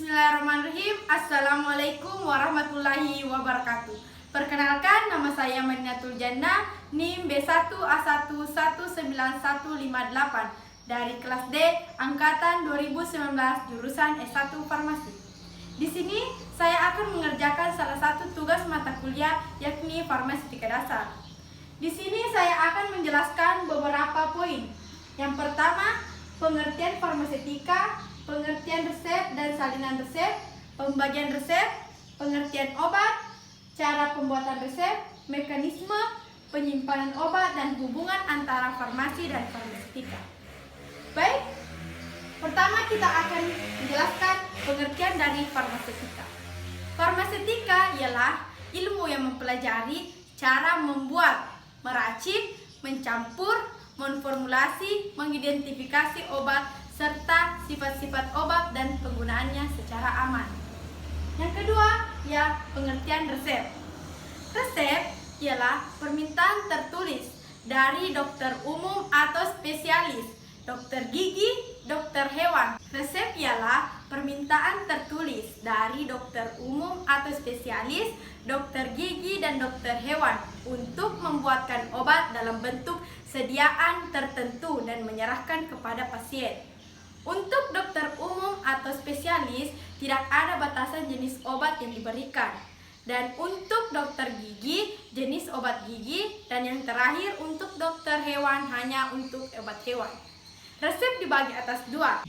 Bismillahirrahmanirrahim. Assalamualaikum warahmatullahi wabarakatuh. Perkenalkan, nama saya Madinatul Jannah, NIM B1A119158 dari kelas D angkatan 2019 jurusan S1 Farmasi. Di sini saya akan mengerjakan salah satu tugas mata kuliah yakni Farmaseutika Dasar. Di sini saya akan menjelaskan beberapa poin. Yang pertama, pengertian farmaseutika, pengertian resep dan salinan resep, pembagian resep, pengertian obat, cara pembuatan resep, mekanisme penyimpanan obat, dan hubungan antara farmasi dan farmaseutika. Baik, pertama kita akan menjelaskan pengertian dari farmaseutika. Farmaseutika ialah ilmu yang mempelajari cara membuat, meracik, mencampur, memformulasi, mengidentifikasi obat, serta sifat-sifat obat dan penggunaannya secara aman. Yang kedua, ya pengertian resep. Resep ialah permintaan tertulis dari dokter umum atau spesialis, dokter gigi, dokter hewan. Resep ialah permintaan tertulis dari dokter umum atau spesialis, dokter gigi, dan dokter hewan untuk membuatkan obat dalam bentuk sediaan tertentu dan menyerahkan kepada pasien. Untuk dokter umum atau spesialis, tidak ada batasan jenis obat yang diberikan. Dan untuk dokter gigi, jenis obat gigi. Dan yang terakhir, untuk dokter hewan, hanya untuk obat hewan. Resep dibagi atas dua.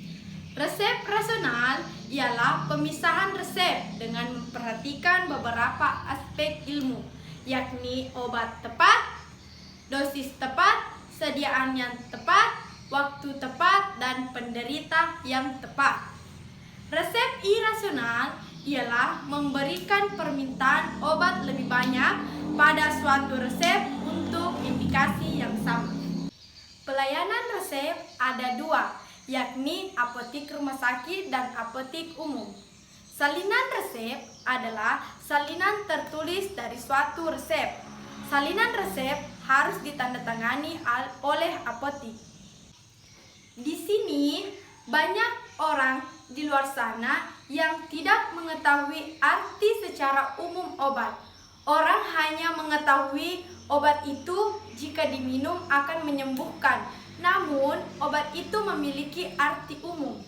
Resep rasional ialah pemisahan resep dengan memperhatikan beberapa aspek ilmu, yakni obat tepat, dosis tepat, sediaan yang tepat, waktu tepat, dan penderita yang tepat. Resep irasional ialah memberikan permintaan obat lebih banyak pada suatu resep untuk indikasi yang sama. Pelayanan resep ada dua, yakni apotik rumah sakit dan apotik umum. Salinan resep adalah salinan tertulis dari suatu resep. Salinan resep harus ditandatangani oleh apotik. Di sini banyak orang di luar sana yang tidak mengetahui arti secara umum obat. Orang hanya mengetahui obat itu jika diminum akan menyembuhkan. Namun, obat itu memiliki arti umum.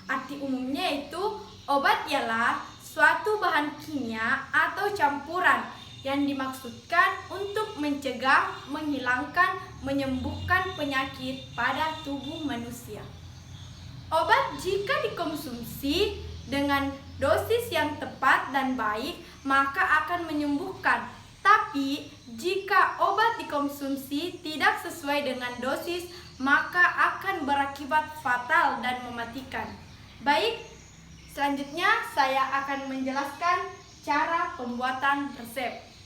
Arti umumnya itu obat ialah suatu bahan kimia atau campuran yang dimaksudkan untuk mencegah, menghilangkan, menyembuhkan penyakit pada tubuh manusia. Obat jika dikonsumsi dengan dosis yang tepat dan baik, maka akan menyembuhkan. Tapi, jika obat dikonsumsi tidak sesuai dengan dosis, maka akan berakibat fatal dan mematikan. Baik, selanjutnya saya akan menjelaskan cara pembuatan resep.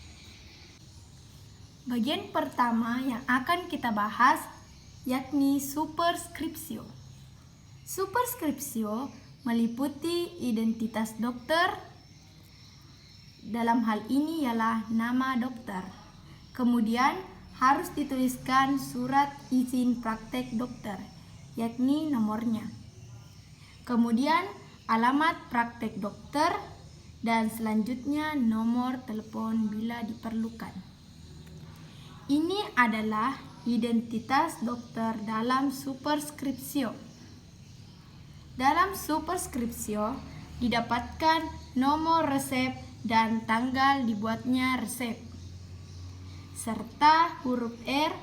Bagian pertama yang akan kita bahas yakni superskripsio. Superskripsio meliputi identitas dokter. Dalam hal ini ialah nama dokter. Kemudian harus dituliskan surat izin praktek dokter, yakni nomornya. Kemudian alamat praktek dokter dan selanjutnya nomor telepon bila diperlukan. Ini adalah identitas dokter dalam superskripsio. Dalam superskripsio didapatkan nomor resep dan tanggal dibuatnya resep, serta huruf R.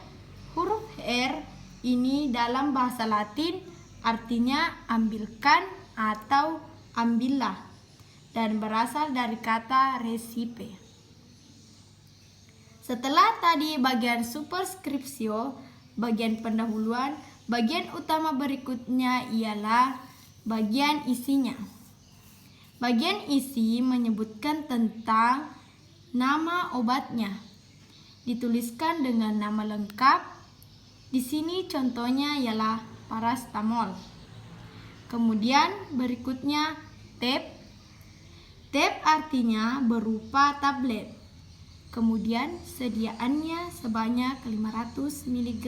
Huruf R ini dalam bahasa Latin artinya ambilkan atau ambillah dan berasal dari kata recipe. Setelah tadi bagian superskripsio, bagian pendahuluan, bagian utama berikutnya ialah bagian isinya. Bagian isi menyebutkan tentang nama obatnya. Dituliskan dengan nama lengkap. Di sini contohnya ialah paracetamol. Kemudian berikutnya tab. Tab artinya berupa tablet. Kemudian sediaannya sebanyak 500 mg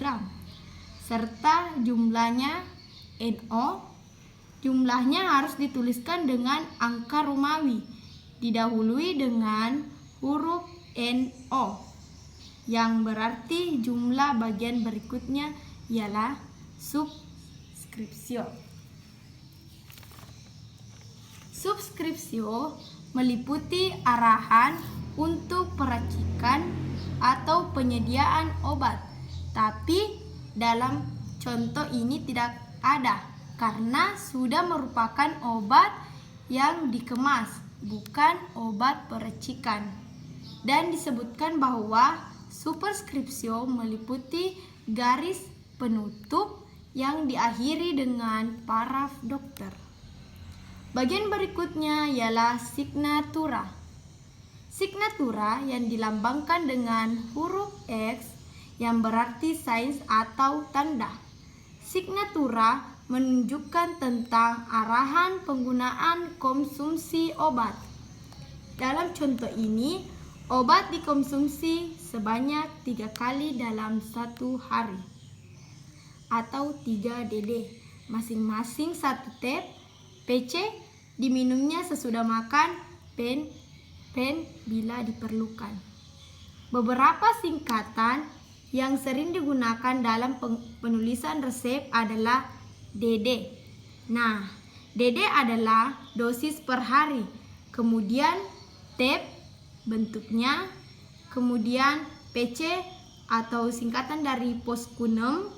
serta jumlahnya NO, Jumlahnya harus dituliskan dengan angka Romawi, didahului dengan huruf NO, yang berarti jumlah bagian berikutnya ialah subskripsio. Subskripsio meliputi arahan untuk peracikan atau penyediaan obat, tapi dalam contoh ini tidak ada karena sudah merupakan obat yang dikemas, bukan obat peracikan. Dan disebutkan bahwa superskripsio meliputi garis penutup yang diakhiri dengan paraf dokter. Bagian berikutnya ialah signatura. Signatura yang dilambangkan dengan huruf X yang berarti sains atau tanda. Signatura menunjukkan tentang arahan penggunaan konsumsi obat. Dalam contoh ini, obat dikonsumsi sebanyak 3 kali dalam 1 hari atau 3 DD, masing-masing 1 tab. PC diminumnya sesudah makan, pen bila diperlukan. Beberapa singkatan yang sering digunakan dalam penulisan resep adalah DD. Nah, DD adalah dosis per hari. Kemudian tab bentuknya, kemudian PC atau singkatan dari poskunem,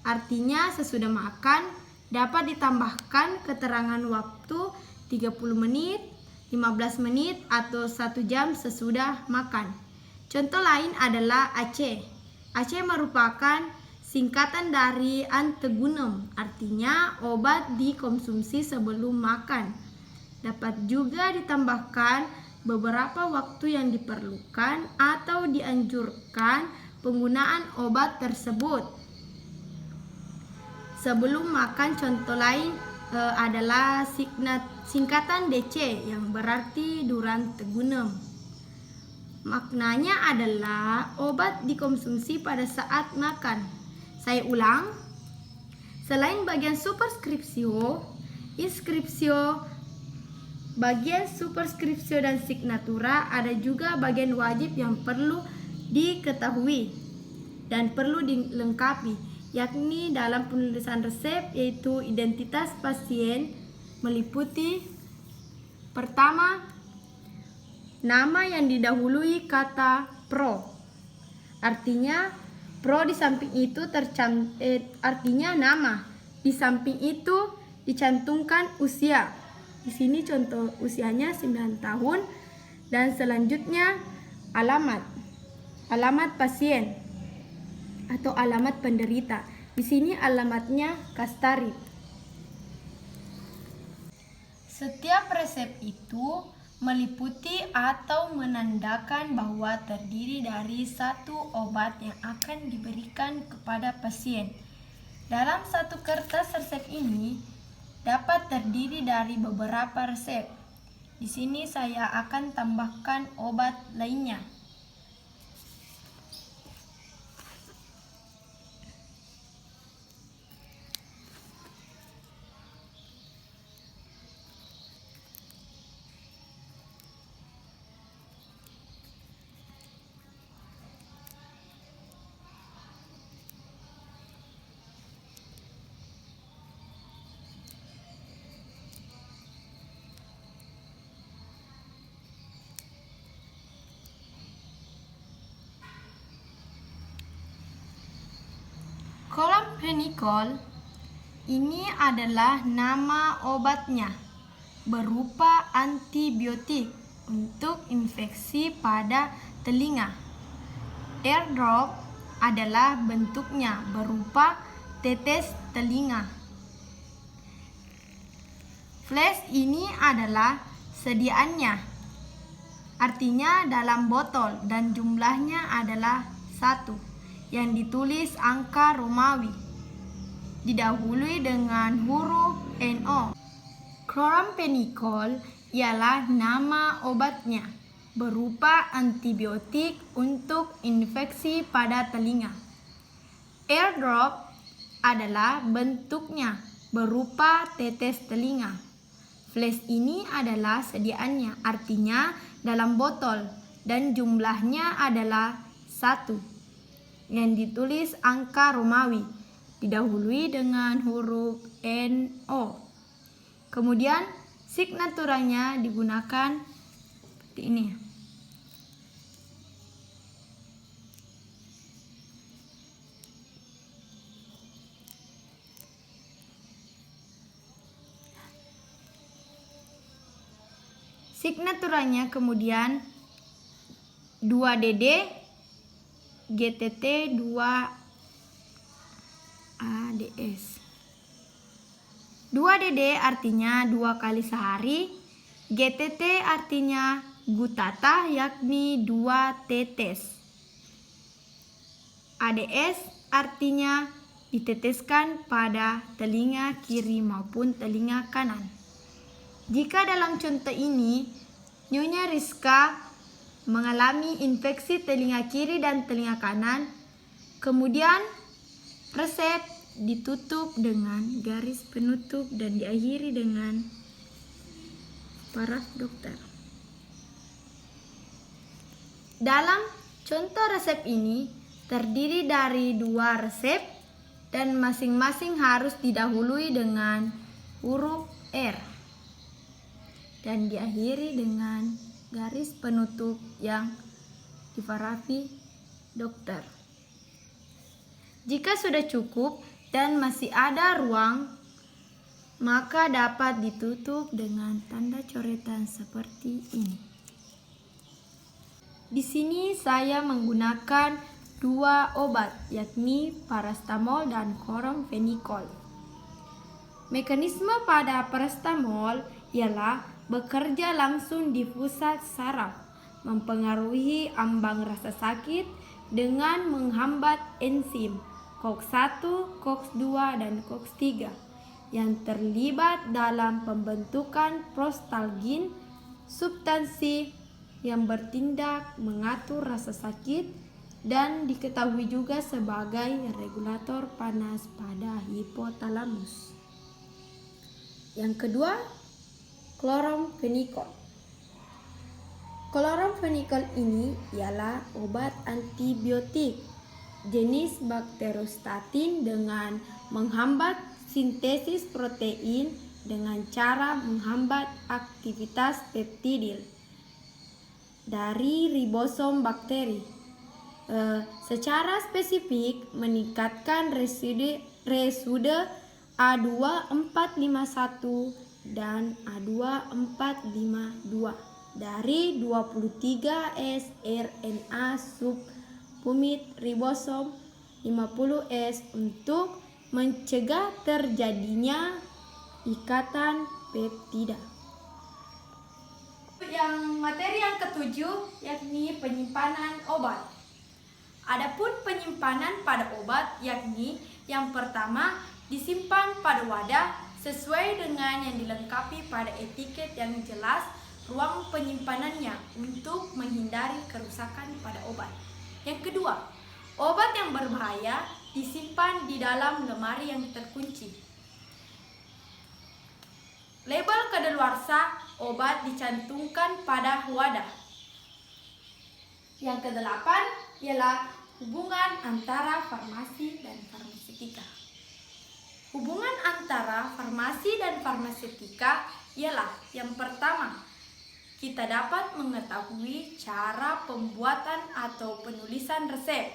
artinya sesudah makan, dapat ditambahkan keterangan waktu 30 menit, 15 menit, atau 1 jam sesudah makan. Contoh lain adalah AC. AC merupakan singkatan dari antegunem, artinya obat dikonsumsi sebelum makan. Dapat juga ditambahkan beberapa waktu yang diperlukan atau dianjurkan penggunaan obat tersebut sebelum makan. Contoh lain adalah singkatan DC yang berarti durantegunem. Maknanya adalah obat dikonsumsi pada saat makan. Saya ulang, selain bagian superskripsio, inskripsio, bagian superskripsio dan signatura, ada juga bagian wajib yang perlu diketahui dan perlu dilengkapi, yakni dalam penulisan resep, yaitu identitas pasien meliputi pertama, nama yang didahului kata pro. Artinya pro di samping itu artinya nama. Di samping itu dicantumkan usia. Di sini contoh usianya 9 tahun, dan selanjutnya alamat. Alamat pasien atau alamat penderita. Di sini alamatnya Kastari. Setiap resep itu meliputi atau menandakan bahwa terdiri dari satu obat yang akan diberikan kepada pasien. Dalam satu kertas resep ini dapat terdiri dari beberapa resep. Di sini saya akan tambahkan obat lainnya. Chloramphenicol ini adalah nama obatnya, berupa antibiotik untuk infeksi pada telinga. Airdrop adalah bentuknya, berupa tetes telinga. Flash ini adalah sediaannya, artinya dalam botol, dan jumlahnya adalah 1. Yang ditulis angka Romawi, didahului dengan huruf NO. Chloramphenicol ialah nama obatnya, berupa antibiotik untuk infeksi pada telinga. Airdrop adalah bentuknya, berupa tetes telinga. Flash ini adalah sediaannya, artinya dalam botol, dan jumlahnya adalah 1 yang ditulis angka Romawi, didahului dengan huruf NO. Kemudian signaturanya digunakan seperti ini. Signaturanya kemudian 2DD GTT 2 ADS. 2DD artinya 2 kali sehari, GTT artinya gutata yakni 2 tetes. ADS artinya diteteskan pada telinga kiri maupun telinga kanan. Jika dalam contoh ini Nyonya Rizka mengalami infeksi telinga kiri dan telinga kanan, kemudian resep ditutup dengan garis penutup dan diakhiri dengan paraf dokter. Dalam contoh resep ini terdiri dari 2 resep dan masing-masing harus didahului dengan huruf R dan diakhiri dengan garis penutup yang diparafi dokter. Jika sudah cukup dan masih ada ruang, maka dapat ditutup dengan tanda coretan seperti ini. Di sini saya menggunakan 2 obat, yakni paracetamol dan chloramphenicol. Mekanisme pada paracetamol ialah bekerja langsung di pusat saraf, mempengaruhi ambang rasa sakit dengan menghambat enzim COX-1, COX-2, dan COX-3 yang terlibat dalam pembentukan prostalgin, substansi yang bertindak mengatur rasa sakit dan diketahui juga sebagai regulator panas pada hipotalamus. Yang kedua, chloramphenicol. Chloramphenicol ini ialah obat antibiotik jenis bakteriostatin dengan menghambat sintesis protein dengan cara menghambat aktivitas peptidil dari ribosom bakteri. Secara spesifik meningkatkan residu A2451 dan A2452 dari 23S RNA subunit ribosom 50S untuk mencegah terjadinya ikatan peptida. Materi yang ketujuh yakni penyimpanan obat. Adapun penyimpanan pada obat yakni yang pertama disimpan pada wadah sesuai dengan yang dilengkapi pada etiket yang jelas ruang penyimpanannya untuk menghindari kerusakan pada obat. Yang kedua, obat yang berbahaya disimpan di dalam lemari yang terkunci. Label kadaluarsa obat dicantumkan pada wadah. Yang kedelapan ialah hubungan antara farmasi dan farmaseutika. Hubungan antara farmasi dan farmaseutika ialah yang pertama, kita dapat mengetahui cara pembuatan atau penulisan resep.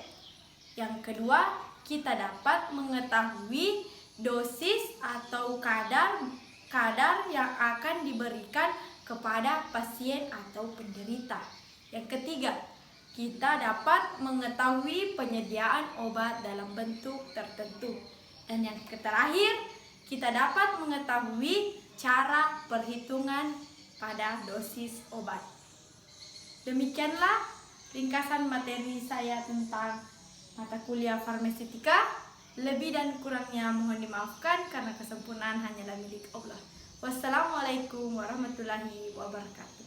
Yang kedua, kita dapat mengetahui dosis atau kadar yang akan diberikan kepada pasien atau penderita. Yang ketiga, kita dapat mengetahui penyediaan obat dalam bentuk tertentu. Dan yang terakhir, kita dapat mengetahui cara perhitungan pada dosis obat. Demikianlah ringkasan materi saya tentang mata kuliah farmaseutika. Lebih dan kurangnya mohon dimaafkan karena kesempurnaan hanyalah milik Allah. Wassalamualaikum warahmatullahi wabarakatuh.